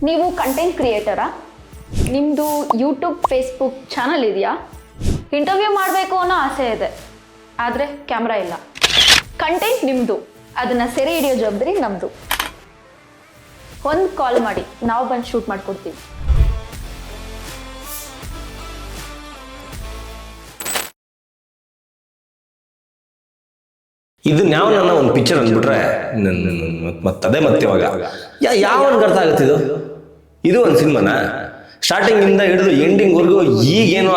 ನೀವು ಕಂಟೆಂಟ್ ಕ್ರಿಯೇಟರಾ? ನಿಮ್ಮದು YouTube Facebook channel ಇದೆಯಾ? ಇಂಟರ್ವ್ಯೂ ಮಾಡಬೇಕು ಅನ್ನೋ ಆಸೆ ಇದೆ, ಆದರೆ ಕ್ಯಾಮ್ರಾ ಇಲ್ಲ. ಕಂಟೆಂಟ್ ನಿಮ್ಮದು, ಅದನ್ನು ಸೆರೆ ಹಿಡಿಯೋ ಜವಾಬ್ದಾರಿ ನಮ್ಮದು. ಒಂದು ಕಾಲ್ ಮಾಡಿ, ನಾವು ಬಂದು ಶೂಟ್ ಮಾಡಿಕೊಡ್ತೀವಿ. ಇದು ಯಾವ ನನ್ನ ಒಂದು ಪಿಕ್ಚರ್ ಅಂದ್ಬಿಟ್ರೆ ಮತ್ತದೇ ಮತ್ತೆ ಇವಾಗ ಯಾವ ಅರ್ಥ ಆಗುತ್ತೆ. ಇದು ಒಂದು ಸಿನಿಮಾನ ಸ್ಟಾರ್ಟಿಂಗ್ ಇಂದ ಹಿಡಿದು ಎಂಡಿಂಗ್ ವರ್ಗು ಈಗೇನೋ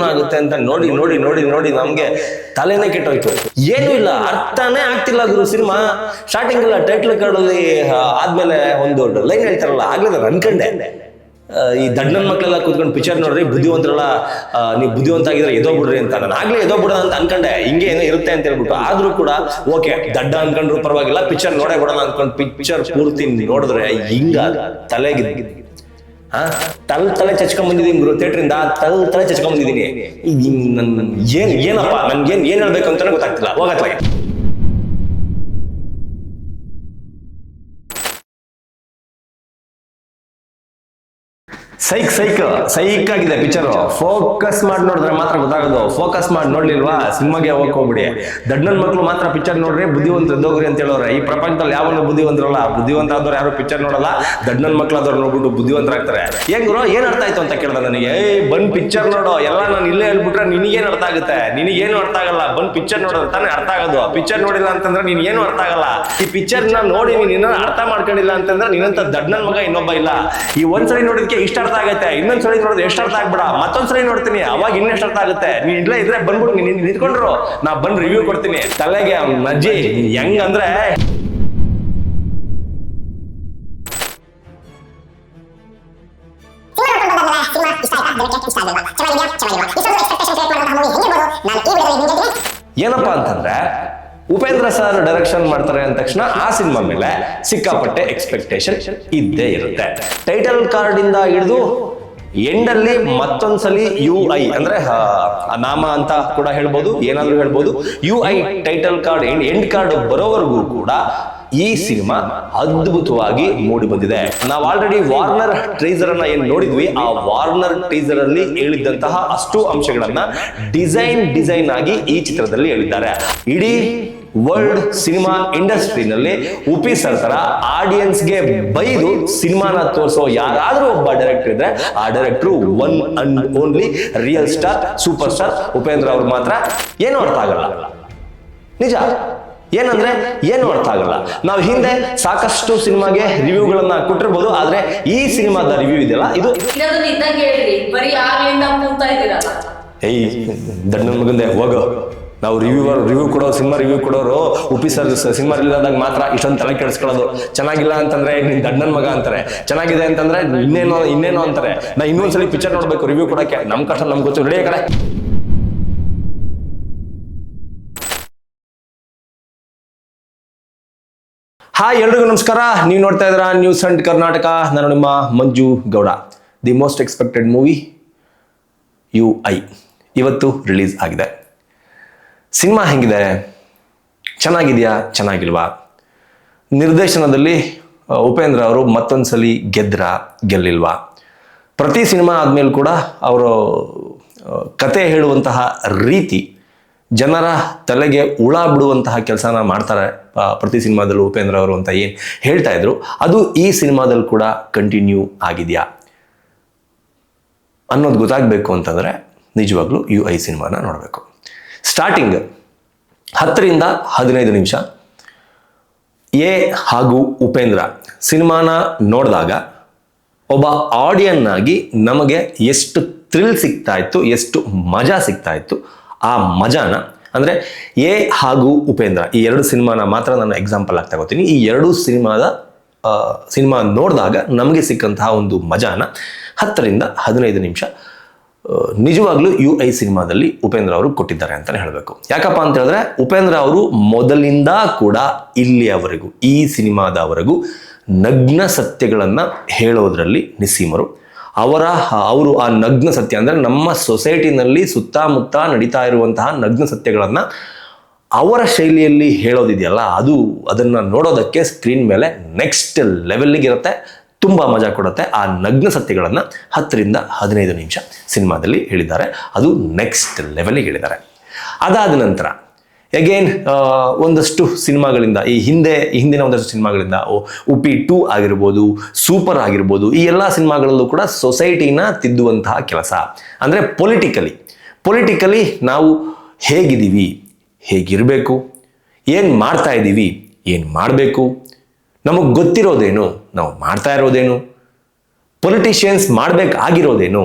ಆಗುತ್ತೆ ಅಂತ ನೋಡಿ ನೋಡಿ ನೋಡಿ ನೋಡಿ ನಮ್ಗೆ ತಲೆನೇ ಕೆಟ್ಟೋಯ್ತು. ಏನೂ ಇಲ್ಲ, ಅರ್ಥನೇ ಆಗ್ತಿಲ್ಲ ಗುರು ಸಿನಿಮಾ. ಸ್ಟಾರ್ಟಿಂಗ್ ಎಲ್ಲ ಟೈಟ್ಲ್ ಕಾರ್ಡಲ್ಲಿ ಆದ್ಮೇಲೆ ಒಂದು ಲೈನ್ ಹೇಳ್ತಾರಲ್ಲ, ಆಗ್ಲೇ ಅನ್ಕಂಡೆ ಈ ದಡ್ಡನ ಮಕ್ಕಳೆಲ್ಲ ಕೂತ್ಕೊಂಡು ಪಿಕ್ಚರ್ ನೋಡ್ರಿ, ಬುದ್ಧಿವಂತರಲ್ಲ ನೀವು ಬುದ್ಧಿವಂತ ಆಗಿದ್ರೆ ಎದೋಗ್ಬಿಡ್ರಿ ಅಂತ. ನಾನು ಆಗ್ಲೇ ಎದೋಗ್ಬಿಡ ಅಂತ ಅನ್ಕೊಂಡೆ, ಹಿಂಗೆ ಏನೋ ಇರುತ್ತೆ ಅಂತ ಹೇಳ್ಬಿಟ್ಟು. ಆದ್ರೂ ಕೂಡ ಓಕೆ ದಡ್ಡ ಅನ್ಕೊಂಡ್ರು ಪರವಾಗಿಲ್ಲ, ಪಿಕ್ಚರ್ ನೋಡೇ ಬಿಡೋಣ ಅನ್ಕೊಂಡು ಪಿಕ್ಚರ್ ಪೂರ್ತಿ ನೋಡಿದ್ರೆ ಹಿಂಗ ತಲೆಗೆ ತಲೆ ಚಚ್ಕೊಂಡ್ ಬಂದಿದ್ದೀನಿ ಗುರು. ಥಿಯೇಟ್ರಿಂದ ತಲೆ ಚಚ್ಕೊಂಡ್ ಬಂದಿದ್ದೀನಿ. ಏನಪ್ಪ ನನ್ಗೇನ್ ಹೇಳ್ಬೇಕು ಅಂತಾನೆ ಗೊತ್ತಾಗ್ತಿಲ್ಲ. ಹೋಗತ್ಲಾಗೆ ಸೈಕ್ ಆಗಿದೆ ಪಿಕ್ಚರ್. ಫೋಕಸ್ ಮಾಡಿ ನೋಡಿದ್ರೆ ಮಾತ್ರ ಗೊತ್ತಾಗೋದು. ಫೋಕಸ್ ಮಾಡಿ ನೋಡ್ಲಿಲ್ವಾ ಸಿನಿಮಾಗೆ ಹೋಗ್ಬಿಡಿ. ದಡ್ಡನ್ ಮಕ್ಳು ಮಾತ್ರ ಪಿಕ್ಚರ್ ನೋಡ್ರಿ, ಬುದ್ಧಿವಂತ ಎದ್ದೋಗ್ರಿ ಅಂತ ಹೇಳೋರೆ. ಈ ಪ್ರಪಂಚದಲ್ಲಿ ಯಾವನು ಬುದ್ಧಿವಂತರಲ್ಲ. ಬುದ್ಧಿವಂತ ಆದವ್ರು ಯಾರು ಪಿಕ್ಚರ್ ನೋಡಲ್ಲ, ದಡ್ಡನ್ ಮಕ್ಳಾದವ್ರು ನೋಡ್ಬಿಟ್ಟು ಬುದ್ಧಿವಂತರಾಗ್ತಾರೆ. ಗುರು ಏನ್ ಅರ್ಥ ಆಯ್ತು ಅಂತ ಕೇಳ್ದ ನನಗೆ. ಬಂದ್ ಪಿಕ್ಚರ್ ನೋಡೋ, ಎಲ್ಲ ನಾನು ಇಲ್ಲೇ ಹೇಳ್ಬಿಟ್ರೆ ನಿನಗೇನು ಅರ್ಥ ಆಗುತ್ತೆ? ನಿನಗೇನು ಅರ್ಥ ಆಗಲ್ಲ. ಬಂದ್ ಪಿಕ್ಚರ್ ನೋಡೋದು ತಾನೇ ಅರ್ಥ ಆಗೋದು. ಪಿಕ್ಚರ್ ನೋಡಿಲ್ಲ ಅಂತಂದ್ರೆ ನಿನ್ಗೇನು ಅರ್ಥ ಆಗಲ್ಲ. ಈ ಪಿಕ್ಚರ್ ನ ನೋಡಿ ನೀನು ಅರ್ಥ ಮಾಡ್ಕೊಂಡಿಲ್ಲ ಅಂತಂದ್ರೆ ನಿನ್ನಂತ ದಡ್ಡನ್ ಮಗ ಇನ್ನೊಬ್ಬ ಇಲ್ಲ. ಈ ಒಂದ್ಸರಿ ನೋಡಿದ್ಕೆ ಇಷ್ಟ ಅರ್ಥ ಆಗತ್ತೆ, ಇನ್ನೊಂದ್ಸರಿ ನೋಡಿದ್ರೆ ಎಷ್ಟು ಅರ್ಥ ಆಗ್ಬೇಡ, ಮತ್ತೊಂದ್ಸರಿ ನೋಡ್ತೀನಿ ಅವಾಗ ಇನ್ನೆಷ್ಟು ಅರ್ಥ ಆಗುತ್ತೆ. ನೀನ್ ಇಲ್ಲೇ ಇದ್ರೆ ಬಂದ್ಬಿಟ್ಟು ನೀನ್ ನಿಂತ್ಕೊಂಡ್ರು ನಾ ಬಂದ್ ರಿವ್ಯೂ ಕೊಡ್ತೀನಿ. ತಲೆಗೆ ನಜ್ಜಿ ಹೆಂಗಂದ್ರೆ ಏನಪ್ಪಾ ಅಂತಂದ್ರೆ ಉಪೇಂದ್ರ ಸರ್ ಡೈರೆಕ್ಷನ್ ಮಾಡ್ತಾರೆ ಅಂದ ತಕ್ಷಣ ಆ ಸಿನಿಮಾ ಮೇಲೆ ಸಿಕ್ಕಾಪಟ್ಟೆ ಎಕ್ಸ್ಪೆಕ್ಟೇಷನ್ ಇದ್ದೇ ಇರುತ್ತೆ. ಟೈಟಲ್ ಕಾರ್ಡ್ ಇಂದ ಹಿಡಿದು ಎಂಡಲ್ಲಿ ಮತ್ತೊಂದ್ಸಲಿ UI ಅಂದ್ರೆ ನಾಮ ಅಂತ ಕೂಡ ಹೇಳ್ಬೋದು, ಏನಾದ್ರೂ ಹೇಳ್ಬೋದು. UI title card end card ಬರೋವರೆಗೂ ಕೂಡ ಈ ಸಿನಿಮಾ ಅದ್ಭುತವಾಗಿ ಮೂಡಿ ಬಂದಿದೆ. ನಾವು ಆಲ್ರೆಡಿ ವಾರ್ನರ್ ಟೀಸರ್ ಅನ್ನ ಏನ್ ನೋಡಿದ್ವಿ, ಆ ವಾರ್ನರ್ ಟೀಸರ್ ಅಲ್ಲಿ ಹೇಳಿದ್ದಂತಹ ಅಷ್ಟು ಅಂಶಗಳನ್ನ ಡಿಸೈನ್ ಆಗಿ ಈ ಚಿತ್ರದಲ್ಲಿ ಹೇಳಿದ್ದಾರೆ. ಇಡೀ ವರ್ಲ್ಡ್ ಸಿನಿಮಾ ಇಂಡಸ್ಟ್ರಿನಲ್ಲಿ ಉಪಿ ಸರ್ ತರ ಆಡಿಯನ್ಸ್ಗೆ ಬೈದು ಸಿನಿಮಾನ ತೋರಿಸೋ ಯಾರಾದ್ರೂ ಒಬ್ಬ ಡೈರೆಕ್ಟರ್ ಇದ್ರೆ ಆ director one and only real star super star Upendra ಅವ್ರು ಮಾತ್ರ. ಏನೂ ಅರ್ಥ ಆಗಲ್ಲ, ನಿಜ. ಏನಂದ್ರೆ ಏನು ಅರ್ಥ ಆಗಲ್ಲ. ನಾವು ಹಿಂದೆ ಸಾಕಷ್ಟು ಸಿನಿಮಾಗೆ ರಿವ್ಯೂಗಳನ್ನ ಕೊಟ್ಟಿರ್ಬೋದು, ಆದ್ರೆ ಈ ಸಿನಿಮಾದ ರಿವ್ಯೂ ಇದೆಯಲ್ಲ, ಇದು ಏಯ್ ದಡ್ಡನ ಮಗಂದೆ ಹೋಗೋ. ನಾವು ರಿವ್ಯೂ ಕೊಡೋ ಸಿನಿಮಾ ರಿವ್ಯೂ ಕೊಡೋರು ಉಪಿ ಸರ್ ಸಿನಿಮಾ ಇಲ್ಲದಾಗ ಮಾತ್ರ ಇಷ್ಟೊಂದು ತಲೆ ಕೆಡಿಸ್ಕೊಳ್ಳೋದು. ಚೆನ್ನಾಗಿಲ್ಲ ಅಂತಂದ್ರೆ ನಿನ್ ದಡ್ಡನ್ ಮಗ ಅಂತಾರೆ, ಚೆನ್ನಾಗಿದೆ ಅಂತಂದ್ರೆ ಇನ್ನೇನೋ ಅಂತಾರೆ. ನಾ ಇನ್ನೊಂದ್ಸಲಿ ಪಿಕ್ಚರ್ ನೋಡ್ಬೇಕು ರಿವ್ಯೂ ಕೊಡಕ್ಕೆ. ನಮ್ ಕಷ್ಟ ನಮ್ಗೆ ಗೊತ್ತು. ರೆಡಿ ಕಡೆ ಹಾಯ್ ಎಲ್ರಿಗೂ ನಮಸ್ಕಾರ. ನೀವು ನೋಡ್ತಾ ಇದ್ದೀರಾ ನ್ಯೂಸ್ ಅಂಡ್ ಕರ್ನಾಟಕ. ನಾನು ನಿಮ್ಮ Manju Gowda. The most expected movie UI ಇವತ್ತು ರಿಲೀಸ್ ಆಗಿದೆ. ಸಿನಿಮಾ ಹೆಂಗಿದೆ? ಚೆನ್ನಾಗಿದೆಯಾ ಚೆನ್ನಾಗಿಲ್ವಾ? ನಿರ್ದೇಶನದಲ್ಲಿ ಉಪೇಂದ್ರ ಅವರು ಮತ್ತೊಂದ್ಸಲಿ ಗೆಲ್ಲಿಲ್ವಾ? ಪ್ರತಿ ಸಿನಿಮಾ ಆದ್ಮೇಲೆ ಕೂಡ ಅವರು ಕತೆ ಹೇಳುವಂತಹ ರೀತಿ ಜನರ ತಲೆಗೆ ಹುಳ ಬಿಡುವಂತಹ ಕೆಲಸನ ಮಾಡ್ತಾರೆ ಪ್ರತಿ ಸಿನಿಮಾದಲ್ಲೂ ಉಪೇಂದ್ರ ಅವರು ಅಂತ ಏನು ಹೇಳ್ತಾ ಇದ್ರು, ಅದು ಈ ಸಿನಿಮಾದಲ್ಲಿ ಕೂಡ ಕಂಟಿನ್ಯೂ ಆಗಿದೆಯಾ ಅನ್ನೋದು ಗೊತ್ತಾಗಬೇಕು ಅಂತಂದರೆ ನಿಜವಾಗ್ಲೂ UI ಸಿನಿಮಾನ ನೋಡಬೇಕು. ಸ್ಟಾರ್ಟಿಂಗ್ 10ರಿಂದ 15 ನಿಮಿಷ ಎ ಹಾಗೂ ಉಪೇಂದ್ರ ಸಿನಿಮಾನ ನೋಡಿದಾಗ ಒಬ್ಬ ಆಡಿಯನ್ ಆಗಿ ನಮಗೆ ಎಷ್ಟು ಥ್ರಿಲ್ ಸಿಗ್ತಾ ಇತ್ತು, ಎಷ್ಟು ಮಜಾ ಸಿಗ್ತಾ ಇತ್ತು, ಆ ಮಜಾನ ಅಂದರೆ ಎ ಹಾಗೂ ಉಪೇಂದ್ರ ಈ ಎರಡು ಸಿನಿಮಾನ ಮಾತ್ರ ನಾನು ಎಕ್ಸಾಂಪಲ್ ಆಗಿ ತಗೋತೀನಿ. ಈ ಎರಡು ಸಿನಿಮಾ ನೋಡಿದಾಗ ನಮಗೆ ಸಿಕ್ಕಂತಹ ಒಂದು ಮಜಾನ 10ರಿಂದ 15 ನಿಮಿಷ ನಿಜವಾಗ್ಲೂ UI ಸಿನಿಮಾದಲ್ಲಿ ಉಪೇಂದ್ರ ಅವರು ಕೊಟ್ಟಿದ್ದಾರೆ ಅಂತಲೇ ಹೇಳಬೇಕು. ಯಾಕಪ್ಪ ಅಂತ ಹೇಳಿದ್ರೆ ಉಪೇಂದ್ರ ಅವರು ಮೊದಲಿಂದ ಕೂಡ ಇಲ್ಲಿಯವರೆಗೂ ಈ ಸಿನಿಮಾದವರೆಗೂ ನಗ್ನ ಸತ್ಯಗಳನ್ನು ಹೇಳೋದ್ರಲ್ಲಿ ನಿಸ್ಸೀಮರು. ಅವರು ಆ ನಗ್ನ ಸತ್ಯ ಅಂದರೆ ನಮ್ಮ ಸೊಸೈಟಿನಲ್ಲಿ ಸುತ್ತಮುತ್ತ ನಡೀತಾ ಇರುವಂತಹ ನಗ್ನ ಸತ್ಯಗಳನ್ನು ಅವರ ಶೈಲಿಯಲ್ಲಿ ಹೇಳೋದಿದೆಯಲ್ಲ, ಅದನ್ನು ನೋಡೋದಕ್ಕೆ ಸ್ಕ್ರೀನ್ ಮೇಲೆ ನೆಕ್ಸ್ಟ್ ಲೆವೆಲ್ಲಿಗಿರುತ್ತೆ. ತುಂಬ ಮಜಾ ಕೊಡುತ್ತೆ. ಆ ನಗ್ನ ಸತ್ಯಗಳನ್ನು 10ರಿಂದ 15 ನಿಮಿಷ ಸಿನಿಮಾದಲ್ಲಿ ಹೇಳಿದ್ದಾರೆ. ಅದು ನೆಕ್ಸ್ಟ್ ಲೆವೆಲಿಗೆ ಹೇಳಿದ್ದಾರೆ. ಅದಾದ ನಂತರ ಅಗೇನ್ ಒಂದಷ್ಟು ಸಿನಿಮಾಗಳಿಂದ ಹಿಂದಿನ ಒಂದಷ್ಟು ಸಿನಿಮಾಗಳಿಂದ ಉಪಿ 2 ಆಗಿರ್ಬೋದು, ಸೂಪರ್ ಆಗಿರ್ಬೋದು, ಈ ಎಲ್ಲ ಸಿನಿಮಾಗಳಲ್ಲೂ ಕೂಡ ಸೊಸೈಟಿನ ತಿದ್ದುವಂತಹ ಕೆಲಸ. ಅಂದರೆ ಪೊಲಿಟಿಕಲಿ ನಾವು ಹೇಗಿದ್ದೀವಿ, ಹೇಗಿರಬೇಕು, ಏನು ಮಾಡ್ತಾ ಇದ್ದೀವಿ, ಏನು ಮಾಡಬೇಕು, ನಮಗೆ ಗೊತ್ತಿರೋದೇನು, ನಾವು ಮಾಡ್ತಾ ಇರೋದೇನು, ಪೊಲಿಟಿಷಿಯನ್ಸ್ ಮಾಡಬೇಕಾಗಿರೋದೇನು,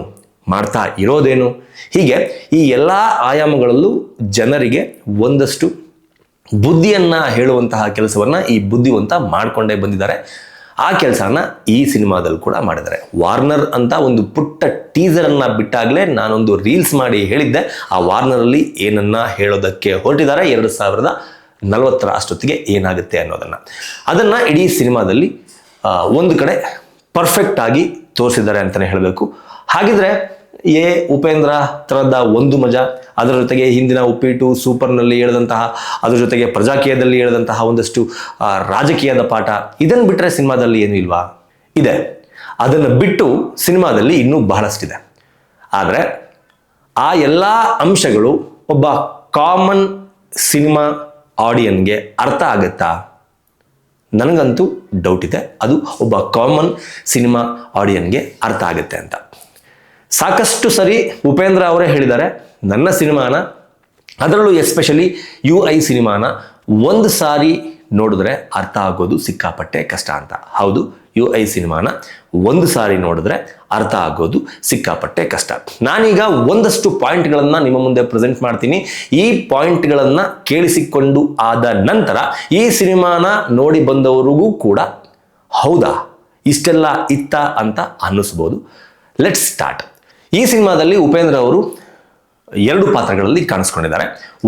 ಮಾಡ್ತಾ ಇರೋದೇನು, ಹೀಗೆ ಈ ಎಲ್ಲ ಆಯಾಮಗಳಲ್ಲೂ ಜನರಿಗೆ ಒಂದಷ್ಟು ಬುದ್ಧಿಯನ್ನು ಹೇಳುವಂತಹ ಕೆಲಸವನ್ನು ಈ ಬುದ್ಧಿವಂತ ಮಾಡಿಕೊಂಡೇ ಬಂದಿದ್ದಾರೆ. ಆ ಕೆಲಸನ ಈ ಸಿನಿಮಾದಲ್ಲಿ ಕೂಡ ಮಾಡಿದ್ದಾರೆ. ವಾರ್ನರ್ ಅಂತ ಒಂದು ಪುಟ್ಟ ಟೀಸರನ್ನು ಬಿಟ್ಟಾಗಲೇ ನಾನೊಂದು ರೀಲ್ಸ್ ಮಾಡಿ ಹೇಳಿದ್ದೆ, ಆ ವಾರ್ನರಲ್ಲಿ ಏನನ್ನ ಹೇಳೋದಕ್ಕೆ ಹೊರಟಿದ್ದಾರೆ, 2040 ಅಷ್ಟೊತ್ತಿಗೆ ಏನಾಗುತ್ತೆ ಅದನ್ನು ಇಡೀ ಸಿನಿಮಾದಲ್ಲಿ ಒಂದು ಕಡೆ ಪರ್ಫೆಕ್ಟ್ ಆಗಿ ತೋರಿಸಿದ್ದಾರೆ ಅಂತಲೇ ಹೇಳಬೇಕು. ಹಾಗಿದ್ರೆ ಉಪೇಂದ್ರ ಥರದ ಒಂದು ಮಜಾ, ಅದರ ಜೊತೆಗೆ ಹಿಂದಿನ ಉಪಿ 2 ಸೂಪರ್ನಲ್ಲಿ ಹೇಳಿದಂತಹ, ಅದ್ರ ಜೊತೆಗೆ ಪ್ರಜಾಕೀಯದಲ್ಲಿ ಹೇಳಿದಂತಹ ಒಂದಷ್ಟು ರಾಜಕೀಯದ ಪಾಠ, ಇದನ್ನು ಬಿಟ್ಟರೆ ಸಿನಿಮಾದಲ್ಲಿ ಏನೂ ಇಲ್ವಾ? ಇದೆ. ಅದನ್ನು ಬಿಟ್ಟು ಸಿನಿಮಾದಲ್ಲಿ ಇನ್ನೂ ಬಹಳಷ್ಟಿದೆ. ಆದರೆ ಆ ಎಲ್ಲ ಅಂಶಗಳು ಒಬ್ಬ ಕಾಮನ್ ಸಿನಿಮಾ ಆಡಿಯನ್ಗೆ ಅರ್ಥ ಆಗುತ್ತಾ? ನನಗಂತೂ ಡೌಟ್ ಇದೆ, ಅದು ಒಬ್ಬ ಕಾಮನ್ ಸಿನಿಮಾ ಆಡಿಯನ್ಗೆ ಅರ್ಥ ಆಗುತ್ತೆ ಅಂತ. ಸಾಕಷ್ಟು ಸರಿ ಉಪೇಂದ್ರ ಅವರೇ ಹೇಳಿದ್ದಾರೆ, ನನ್ನ ಸಿನಿಮಾನ, ಅದರಲ್ಲೂ ಎಸ್ಪೆಷಲಿ UI ಸಿನಿಮಾನ ಒಂದು ಸಾರಿ ನೋಡಿದ್ರೆ ಅರ್ಥ ಆಗೋದು ಸಿಕ್ಕಾಪಟ್ಟೆ ಕಷ್ಟ ಅಂತ. ಹೌದು, UI ಸಿನಿಮಾನ ಒಂದು ಸಾರಿ ನೋಡಿದ್ರೆ ಅರ್ಥ ಆಗೋದು ಸಿಕ್ಕಾಪಟ್ಟೆ ಕಷ್ಟ. ನಾನೀಗ ಒಂದಷ್ಟು ಪಾಯಿಂಟ್ಗಳನ್ನು ನಿಮ್ಮ ಮುಂದೆ ಪ್ರೆಸೆಂಟ್ ಮಾಡ್ತೀನಿ. ಈ ಪಾಯಿಂಟ್ಗಳನ್ನು ಕೇಳಿಸಿಕೊಂಡು ಆದ ನಂತರ ಈ ಸಿನಿಮಾನ ನೋಡಿ ಬಂದವರಿಗೂ ಕೂಡ ಹೌದಾ ಇಷ್ಟೆಲ್ಲ ಇತ್ತ ಅಂತ ಅನ್ನಿಸ್ಬೋದು. Let's start. ಈ ಸಿನಿಮಾದಲ್ಲಿ ಉಪೇಂದ್ರ ಅವರು 2 ಪಾತ್ರಗಳಲ್ಲಿ ಕಾಣಿಸ್ಕೊಂಡಿದ್ದಾರೆ.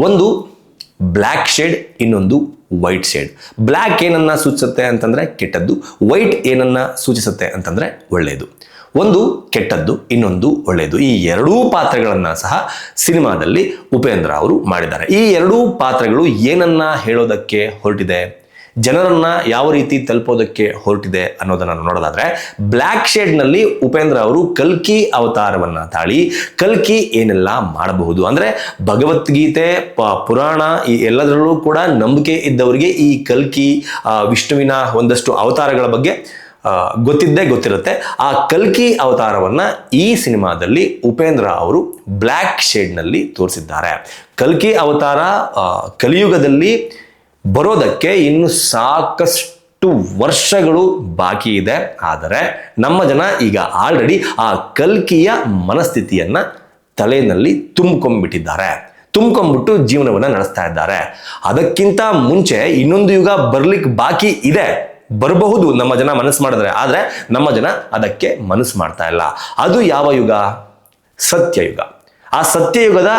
ಒಂದು ಬ್ಲ್ಯಾಕ್ ಶೇಡ್, ಇನ್ನೊಂದು ವೈಟ್ ಶೇಡ್. ಬ್ಲ್ಯಾಕ್ ಏನನ್ನ ಸೂಚಿಸುತ್ತೆ ಅಂತಂದ್ರೆ ಕೆಟ್ಟದ್ದು, ವೈಟ್ ಏನನ್ನ ಸೂಚಿಸುತ್ತೆ ಅಂತಂದ್ರೆ ಒಳ್ಳೆಯದು. ಒಂದು ಕೆಟ್ಟದ್ದು, ಇನ್ನೊಂದು ಒಳ್ಳೆಯದು. ಈ 2 ಪಾತ್ರಗಳನ್ನ ಸಹ ಸಿನಿಮಾದಲ್ಲಿ ಉಪೇಂದ್ರ ಅವರು ಮಾಡಿದ್ದಾರೆ. ಈ 2 ಪಾತ್ರಗಳು ಏನನ್ನ ಹೇಳೋದಕ್ಕೆ ಹೊರಟಿದೆ, ಜನರನ್ನ ಯಾವ ರೀತಿ ತಲುಪೋದಕ್ಕೆ ಹೊರಟಿದೆ ಅನ್ನೋದನ್ನ ನೋಡೋದಾದ್ರೆ, ಬ್ಲ್ಯಾಕ್ ಶೇಡ್ನಲ್ಲಿ ಉಪೇಂದ್ರ ಅವರು ಕಲ್ಕಿ ಅವತಾರವನ್ನ ತಾಳಿ ಕಲ್ಕಿ ಏನೆಲ್ಲ ಮಾಡಬಹುದು, ಅಂದ್ರೆ ಭಗವದ್ಗೀತೆ, ಪುರಾಣ, ಈ ಎಲ್ಲದರಲ್ಲೂ ಕೂಡ ನಂಬಿಕೆ ಇದ್ದವರಿಗೆ ಈ ಕಲ್ಕಿ ವಿಷ್ಣುವಿನ ಒಂದಷ್ಟು ಅವತಾರಗಳ ಬಗ್ಗೆ ಗೊತ್ತಿರುತ್ತೆ. ಆ ಕಲ್ಕಿ ಅವತಾರವನ್ನ ಈ ಸಿನಿಮಾದಲ್ಲಿ ಉಪೇಂದ್ರ ಅವರು ಬ್ಲ್ಯಾಕ್ ಶೇಡ್ನಲ್ಲಿ ತೋರಿಸಿದ್ದಾರೆ. ಕಲ್ಕಿ ಅವತಾರ ಕಲಿಯುಗದಲ್ಲಿ ಬರೋದಕ್ಕೆ ಇನ್ನು ಸಾಕಷ್ಟು ವರ್ಷಗಳು ಬಾಕಿ ಇದೆ. ಆದರೆ ನಮ್ಮ ಜನ ಈಗ ಆಲ್ರೆಡಿ ಆ ಕಲ್ಕಿಯ ಮನಸ್ಥಿತಿಯನ್ನ ತಲೆಯಲ್ಲಿ ತುಂಬಿಕೊಂಡ್ಬಿಟ್ಟು ಜೀವನವನ್ನ ನಡೆಸ್ತಾ ಇದ್ದಾರೆ. ಅದಕ್ಕಿಂತ ಮುಂಚೆ ಇನ್ನೊಂದು ಯುಗ ಬರ್ಲಿಕ್ಕೆ ಬಾಕಿ ಇದೆ, ಬರಬಹುದು ನಮ್ಮ ಜನ ಮನಸ್ಸು ಮಾಡಿದ್ರೆ. ಆದ್ರೆ ನಮ್ಮ ಜನ ಅದಕ್ಕೆ ಮನಸ್ಸು ಮಾಡ್ತಾ ಇಲ್ಲ. ಅದು ಯಾವ ಯುಗ? ಸತ್ಯಯುಗ. ಆ ಸತ್ಯಯುಗದ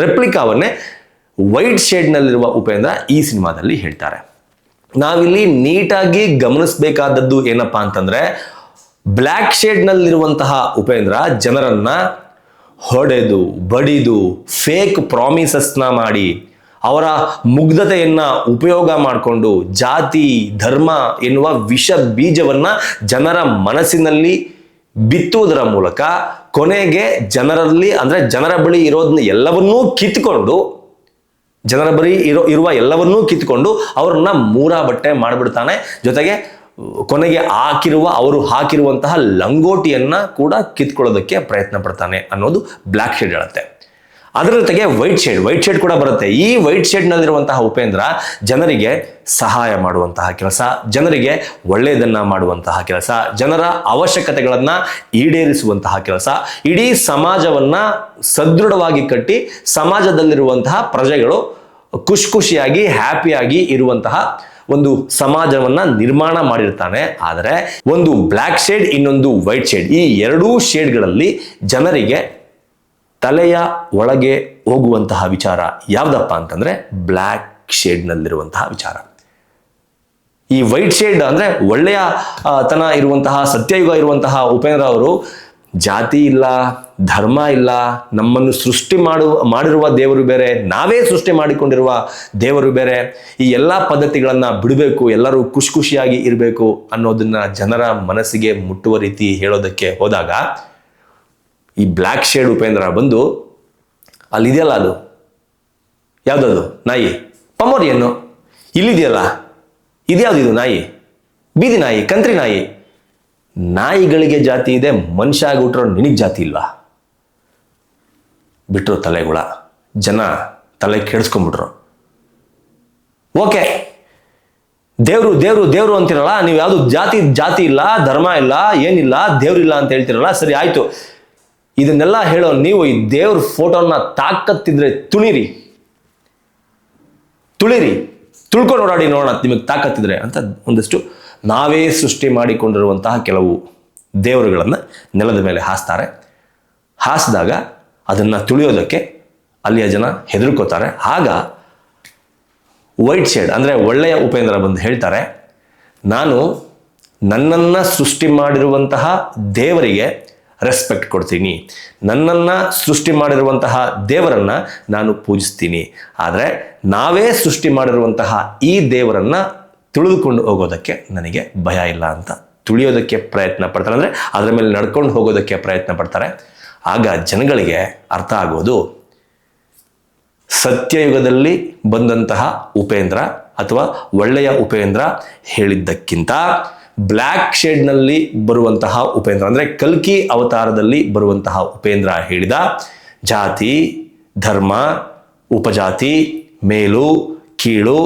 ರೆಪ್ಲಿಕಾವನ್ನೇ ವೈಟ್ ಶೇಡ್ನಲ್ಲಿರುವ ಉಪೇಂದ್ರ ಈ ಸಿನಿಮಾದಲ್ಲಿ ಹೇಳ್ತಾರೆ. ನಾವಿಲ್ಲಿ ನೀಟಾಗಿ ಗಮನಿಸಬೇಕಾದದ್ದು ಏನಪ್ಪಾ ಅಂತಂದ್ರೆ, ಬ್ಲ್ಯಾಕ್ ಶೇಡ್ನಲ್ಲಿರುವಂತಹ ಉಪೇಂದ್ರ ಜನರನ್ನ ಹೊಡೆದು ಬಡಿದು ಫೇಕ್ ಪ್ರಾಮಿಸಸ್ನ ಮಾಡಿ ಅವರ ಮುಗ್ಧತೆಯನ್ನ ಉಪಯೋಗ ಮಾಡಿಕೊಂಡು ಜಾತಿ ಧರ್ಮ ಎನ್ನುವ ವಿಷ ಬೀಜವನ್ನ ಜನರ ಮನಸ್ಸಿನಲ್ಲಿ ಬಿತ್ತುವುದರ ಮೂಲಕ ಕೊನೆಗೆ ಜನರ ಬಳಿ ಇರೋದನ್ನ ಎಲ್ಲವನ್ನೂ ಕಿತ್ಕೊಂಡು ಇರುವ ಎಲ್ಲವನ್ನೂ ಕಿತ್ಕೊಂಡು ಅವ್ರನ್ನ ಮೂರಾ ಬಟ್ಟೆ ಮಾಡಿಬಿಡ್ತಾನೆ. ಜೊತೆಗೆ ಕೊನೆಗೆ ಅವರು ಹಾಕಿರುವಂತಹ ಲಂಗೋಟಿಯನ್ನ ಕೂಡ ಕಿತ್ಕೊಳ್ಳೋದಕ್ಕೆ ಪ್ರಯತ್ನ ಪಡ್ತಾನೆ ಅನ್ನೋದು ಬ್ಲ್ಯಾಕ್ ಶೇಡ್ ಹೇಳುತ್ತೆ. ಅದರ ಜೊತೆಗೆ ವೈಟ್ ಶೇಡ್ ಕೂಡ ಬರುತ್ತೆ. ಈ ವೈಟ್ ಶೇಡ್ನಲ್ಲಿರುವಂತಹ ಉಪೇಂದ್ರ ಜನರಿಗೆ ಸಹಾಯ ಮಾಡುವಂತಹ ಕೆಲಸ, ಜನರಿಗೆ ಒಳ್ಳೆಯದನ್ನ ಮಾಡುವಂತಹ ಕೆಲಸ, ಜನರ ಅವಶ್ಯಕತೆಗಳನ್ನ ಈಡೇರಿಸುವಂತಹ ಕೆಲಸ, ಇಡೀ ಸಮಾಜವನ್ನ ಸದೃಢವಾಗಿ ಕಟ್ಟಿ ಸಮಾಜದಲ್ಲಿರುವಂತಹ ಪ್ರಜೆಗಳು ಖುಷಿಯಾಗಿ ಹ್ಯಾಪಿಯಾಗಿ ಇರುವಂತಹ ಒಂದು ಸಮಾಜವನ್ನ ನಿರ್ಮಾಣ ಮಾಡಿರ್ತಾನೆ. ಆದರೆ ಒಂದು ಬ್ಲ್ಯಾಕ್ ಶೇಡ್, ಇನ್ನೊಂದು ವೈಟ್ ಶೇಡ್, ಈ 2 ಶೇಡ್ಗಳಲ್ಲಿ ಜನರಿಗೆ ತಲೆಯ ಒಳಗೆ ಹೋಗುವಂತಹ ವಿಚಾರ ಯಾವುದಪ್ಪ ಅಂತಂದ್ರೆ ಬ್ಲ್ಯಾಕ್ ಶೇಡ್ನಲ್ಲಿರುವಂತಹ ವಿಚಾರ. ಈ ವೈಟ್ ಶೇಡ್ ಅಂದ್ರೆ ಒಳ್ಳೆಯ ತನ ಇರುವಂತಹ ಸತ್ಯಯುಗ ಇರುವಂತಹ ಉಪೇಂದ್ರ ಅವರು ಜಾತಿ ಇಲ್ಲ, ಧರ್ಮ ಇಲ್ಲ, ನಮ್ಮನ್ನು ಸೃಷ್ಟಿ ಮಾಡಿರುವ ದೇವರು ಬೇರೆ, ನಾವೇ ಸೃಷ್ಟಿ ಮಾಡಿಕೊಂಡಿರುವ ದೇವರು ಬೇರೆ, ಈ ಎಲ್ಲ ಪದ್ಧತಿಗಳನ್ನು ಬಿಡಬೇಕು, ಎಲ್ಲರೂ ಖುಷಿಯಾಗಿ ಇರಬೇಕು ಅನ್ನೋದನ್ನ ಜನರ ಮನಸ್ಸಿಗೆ ಮುಟ್ಟುವ ರೀತಿ ಹೇಳೋದಕ್ಕೆ ಹೋದಾಗ ಈ ಬ್ಲ್ಯಾಕ್ ಶೇಡ್ ಉಪೇಂದ್ರ ಬಂದು ಅಲ್ಲಿದೆಯಲ್ಲ, ಅದು ಯಾವುದದು ನಾಯಿ ಪಮೋರಿಯನ್ನು ಇಲ್ಲಿದೆಯಲ್ಲ, ಇದ್ಯಾವುದಿದು ನಾಯಿ, ಬೀದಿ ನಾಯಿ, ಕಂತ್ರಿ ನಾಯಿ. ನಾಯಿಗಳಿಗೆ ಜಾತಿ ಇದೆ, ಮನುಷ್ಯ ಆಗಿ ಹುಟ್ಟರೋ ನಿನಗೆ ಜಾತಿ ಇಲ್ವಾ? ಬಿಟ್ಟರು ತಲೆಗುಳ, ಜನ ತಲೆ ಕೆಡಿಸ್ಕೊಂಡ್ಬಿಟ್ರು. ಓಕೆ, ದೇವ್ರು ದೇವ್ರು ದೇವ್ರು ಅಂತಿರಲ್ಲ, ನೀವು ಯಾವುದು ಜಾತಿ ಇಲ್ಲ, ಧರ್ಮ ಇಲ್ಲ, ಏನಿಲ್ಲ, ದೇವ್ರಿಲ್ಲ ಅಂತ ಹೇಳ್ತಿರಲ್ಲ, ಸರಿ ಆಯ್ತು. ಇದನ್ನೆಲ್ಲ ಹೇಳೋ ನೀವು ಈ ದೇವ್ರ ಫೋಟೋನ ತಾಕತ್ತಿದ್ರೆ ತುಳಿರಿ, ತುಳ್ಕೊಂಡು ಓಡಾಡಿ ನೋಡೋಣ ನಿಮಗೆ ತಾಕತ್ತಿದ್ರೆ ಅಂತ ಒಂದಷ್ಟು ನಾವೇ ಸೃಷ್ಟಿ ಮಾಡಿಕೊಂಡಿರುವಂತಹ ಕೆಲವು ದೇವರುಗಳನ್ನು ನೆಲದ ಮೇಲೆ ಹಾಸ್ತಾರೆ. ಹಾಸಿದಾಗ ಅದನ್ನು ತುಳಿಯೋದಕ್ಕೆ ಅಲ್ಲಿಯ ಜನ ಹೆದರ್ಕೋತಾರೆ. ಆಗ ವೈಟ್ ಶೇಡ್ ಅಂದರೆ ಒಳ್ಳೆಯ ಉಪೇಂದ್ರ ಬಂದು ಹೇಳ್ತಾರೆ, ನಾನು ನನ್ನನ್ನು ಸೃಷ್ಟಿ ಮಾಡಿರುವಂತಹ ದೇವರಿಗೆ ರೆಸ್ಪೆಕ್ಟ್ ಕೊಡ್ತೀನಿ, ನನ್ನನ್ನು ಸೃಷ್ಟಿ ಮಾಡಿರುವಂತಹ ದೇವರನ್ನು ನಾನು ಪೂಜಿಸ್ತೀನಿ. ಆದರೆ ನಾವೇ ಸೃಷ್ಟಿ ಮಾಡಿರುವಂತಹ ಈ ದೇವರನ್ನು ತಿಳಿದುಕೊಂಡು ಹೋಗೋದಕ್ಕೆ ನನಗೆ ಭಯ ಇಲ್ಲ ಅಂತ ತುಳಿಯೋದಕ್ಕೆ ಪ್ರಯತ್ನ ಪಡ್ತಾರೆ. ಅಂದರೆ ಅದರ ಮೇಲೆ ನಡ್ಕೊಂಡು ಹೋಗೋದಕ್ಕೆ ಪ್ರಯತ್ನ ಪಡ್ತಾರೆ. ಆಗ ಜನಗಳಿಗೆ ಅರ್ಥ ಆಗೋದು, ಸತ್ಯಯುಗದಲ್ಲಿ ಬಂದಂತಹ ಉಪೇಂದ್ರ ಅಥವಾ ಒಳ್ಳೆಯ ಉಪೇಂದ್ರ ಹೇಳಿದ್ದಕ್ಕಿಂತ ಬ್ಲ್ಯಾಕ್ ಶೇಡ್ನಲ್ಲಿ ಬರುವಂತಹ ಉಪೇಂದ್ರ ಅಂದರೆ ಕಲ್ಕಿ ಅವತಾರದಲ್ಲಿ ಬರುವಂತಹ ಉಪೇಂದ್ರ ಹೇಳಿದ ಜಾತಿ, ಧರ್ಮ, ಉಪಜಾತಿ, ಮೇಲು ಕೀಳು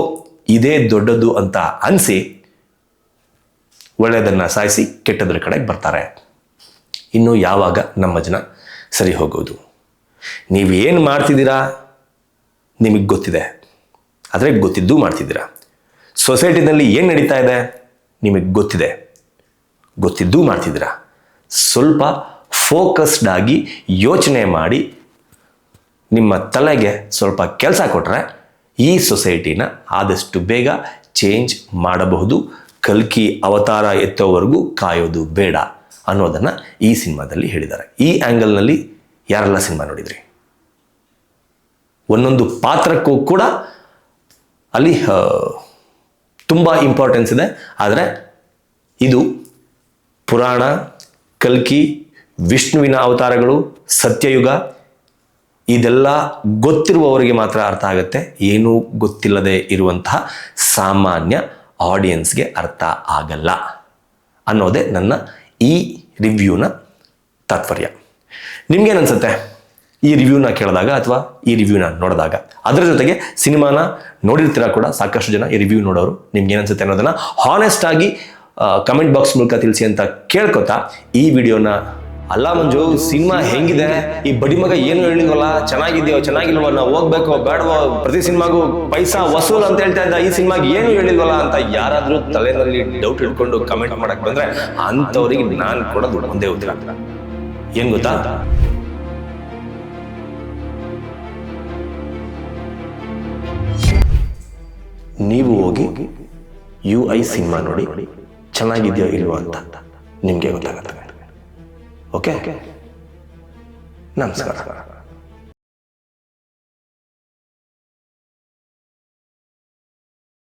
ಇದೇ ದೊಡ್ಡದು ಅಂತ ಅನಿಸಿ ಒಳ್ಳೆಯದನ್ನು ಸಾಯಿಸಿ ಕೆಟ್ಟದ್ರ ಕಡೆ ಬರ್ತಾರೆ. ಇನ್ನು ಯಾವಾಗ ನಮ್ಮ ಜನ ಸರಿ ಹೋಗೋದು? ನೀವೇನು ಮಾಡ್ತಿದ್ದೀರಾ ನಿಮಗೆ ಗೊತ್ತಿದೆ, ಆದರೆ ಗೊತ್ತಿದ್ದು ಮಾಡ್ತಿದ್ದೀರಾ. ಸೊಸೈಟಿನಲ್ಲಿ ಏನು ನಡೀತಾ ಇದೆ ನಿಮಗೆ ಗೊತ್ತಿದ್ದು ಮಾಡ್ತಿದ್ದೀರಾ. ಸ್ವಲ್ಪ ಫೋಕಸ್ಡ್ ಆಗಿ ಯೋಚನೆ ಮಾಡಿ ನಿಮ್ಮ ತಲೆಗೆ ಸ್ವಲ್ಪ ಕೆಲಸ ಕೊಟ್ಟರೆ ಈ ಸೊಸೈಟಿನ ಆದಷ್ಟು ಬೇಗ ಚೇಂಜ್ ಮಾಡಬಹುದು. ಕಲ್ಕಿ ಅವತಾರ ಎತ್ತೋವರೆಗೂ ಕಾಯೋದು ಬೇಡ ಅನ್ನೋದನ್ನು ಈ ಸಿನಿಮಾದಲ್ಲಿ ಹೇಳಿದ್ದಾರೆ. ಈ ಆ್ಯಂಗಲ್ನಲ್ಲಿ ಯಾರೆಲ್ಲ ಸಿನಿಮಾ ನೋಡಿದ್ರಿ? ಒಂದೊಂದು ಪಾತ್ರಕ್ಕೂ ಕೂಡ ಅಲ್ಲಿ ತುಂಬ ಇಂಪಾರ್ಟೆನ್ಸ್ ಇದೆ. ಆದರೆ ಇದು ಪುರಾಣ, ಕಲ್ಕಿ, ವಿಷ್ಣುವಿನ ಅವತಾರಗಳು, ಸತ್ಯಯುಗ ಇದೆಲ್ಲ ಗೊತ್ತಿರುವವರಿಗೆ ಮಾತ್ರ ಅರ್ಥ ಆಗುತ್ತೆ. ಏನೂ ಗೊತ್ತಿಲ್ಲದೆ ಇರುವಂತಹ ಸಾಮಾನ್ಯ ಆಡಿಯನ್ಸ್ಗೆ ಅರ್ಥ ಆಗಲ್ಲ ಅನ್ನೋದೇ ನನ್ನ ಈ ರಿವ್ಯೂನ ತಾತ್ಪರ್ಯ. ನಿಮ್ಗೇನನ್ಸುತ್ತೆ ಈ ರಿವ್ಯೂನ ಕೇಳಿದಾಗ ಅಥವಾ ಈ ರಿವ್ಯೂನ ನೋಡಿದಾಗ? ಅದರ ಜೊತೆಗೆ ಸಿನಿಮಾನ ನೋಡಿರ್ತೀರ ಕೂಡ ಸಾಕಷ್ಟು ಜನ, ಈ ರಿವ್ಯೂ ನೋಡೋರು. ನಿಮ್ಗೆ ಏನನ್ಸುತ್ತೆ ಅನ್ನೋದನ್ನ ಹಾನೆಸ್ಟ್ ಆಗಿ ಕಮೆಂಟ್ ಬಾಕ್ಸ್ ಮೂಲಕ ತಿಳಿಸಿ ಅಂತ ಕೇಳ್ಕೊತಾ ಈ ವಿಡಿಯೋನ ಅಲ್ಲ ಮಂಜು ಸಿನಿಮಾ ಹೆಂಗಿದೆ, ಈ ಬಡಿ ಮಗ ಏನು ಹೇಳಿಲ್ವಲ್ಲ, ಚೆನ್ನಾಗಿದೆಯೋ ಚೆನ್ನಾಗಿಲ್ವೋ, ನಾವು ಹೋಗ್ಬೇಕೋ ಬೇಡವೋ, ಪ್ರತಿ ಸಿನಿಮಾಗೂ ಪೈಸಾ ವಸೂಲ್ ಅಂತ ಹೇಳ್ತಾ ಇದ್ದ, ಈ ಸಿನಿಮಾಗೆ ಏನು ಹೇಳಿಲ್ವಲ್ಲ ಅಂತ ಯಾರಾದ್ರೂ ತಲೆನಲ್ಲಿ ಡೌಟ್ ಇಟ್ಕೊಂಡು ಕಮೆಂಟ್ ಮಾಡಕ್ ಬಂದ್ರೆ ಅಂಥವ್ರಿಗೆ ನಾನು ಕೊಡೋದು ಒಂದೇ ಉತ್ತರ. ಏನ್ ಗೊತ್ತಾ? ನೀವು ಹೋಗಿ UI ಸಿನಿಮಾ ನೋಡಿ ಚೆನ್ನಾಗಿದೆಯೋ ಇಲ್ವೋ ಅಂತ ನಿಮಗೆ ಗೊತ್ತಾಗುತ್ತೆ. ಓಕೆ, ನಮಸ್ಕಾರ.